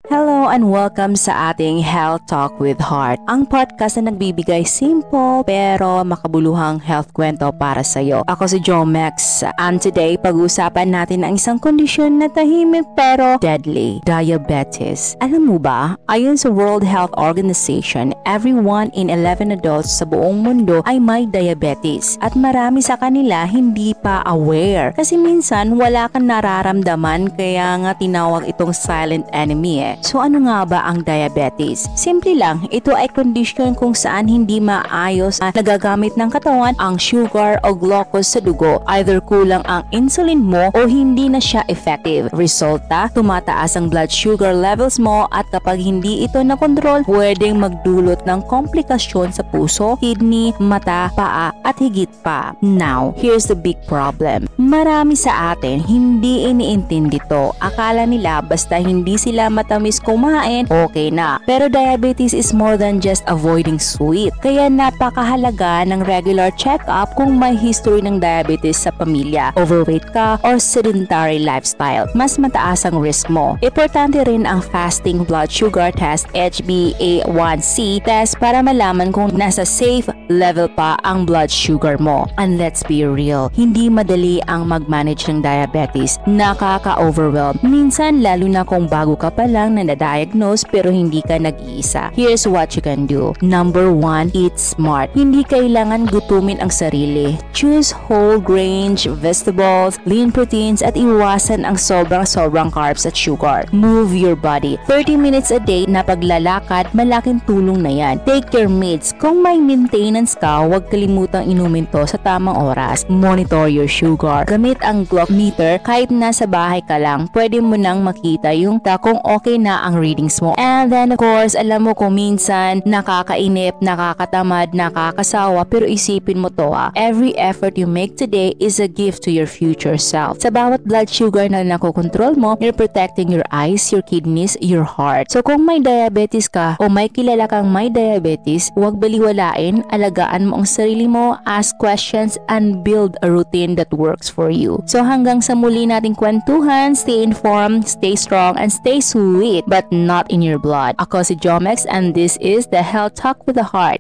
Hello and welcome sa ating Health Talk with Heart, ang podcast na nagbibigay simple pero makabuluhang health kwento para sa iyo. Ako si Jomex, and today pag-uusapan natin ang isang kondisyon na tahimik pero deadly, diabetes. Alam mo ba, ayon sa World Health Organization, every 1 in 11 adults sa buong mundo ay may diabetes at marami sa kanila hindi pa aware kasi minsan wala kang nararamdaman kaya nga tinawag itong silent enemy So ano nga ba ang diabetes? Simple lang, ito ay kondisyon kung saan hindi maayos na nagagamit ng katawan ang sugar o glucose sa dugo. Either kulang ang insulin mo o hindi na siya effective. Resulta, tumataas ang blood sugar levels mo at kapag hindi ito nakontrol, pwedeng magdulot ng komplikasyon sa puso, kidney, mata, paa at higit pa. Now, here's the big problem. Marami sa atin hindi iniintindi to. Akala nila basta hindi sila matamis kumain, okay na. Pero diabetes is more than just avoiding sweet. Kaya napakahalaga ng regular check-up kung may history ng diabetes sa pamilya, overweight ka, or sedentary lifestyle. Mas mataas ang risk mo. Importante rin ang fasting blood sugar test, HbA1c test para malaman kung nasa safe level pa ang blood sugar mo. And let's be real, hindi madali ang mag-manage ng diabetes. Nakaka-overwhelm. Minsan, lalo na kung bago ka pa lang na na-diagnose pero hindi ka nag-iisa. Here's what you can do. Number 1, eat smart. Hindi kailangan gutumin ang sarili. Choose whole grains, vegetables, lean proteins at iwasan ang sobrang carbs at sugar. Move your body. 30 minutes a day na paglalakad, malaking tulong na yan. Take your meds. Kung may maintenance ka, huwag kalimutang inumin to sa tamang oras. Monitor your sugar. Gamit ang glucometer kahit nasa bahay ka lang. Pwede mo nang makita yung kung okay na ang readings mo. And then of course, alam mo kung minsan nakakainip, nakakatamad, nakakasawa, pero isipin mo to every effort you make today is a gift to your future self. Sa bawat blood sugar na nakokontrol mo, you're protecting your eyes, your kidneys, your heart. So kung may diabetes ka o may kilala kang may diabetes, huwag baliwalain, alagaan mo ang sarili mo, ask questions, and build a routine that works for you. So hanggang sa muli nating kwentuhan, stay informed, stay strong, and stay sweet but not in your blood. Ako si Jomex and this is the Health Talk with the Heart.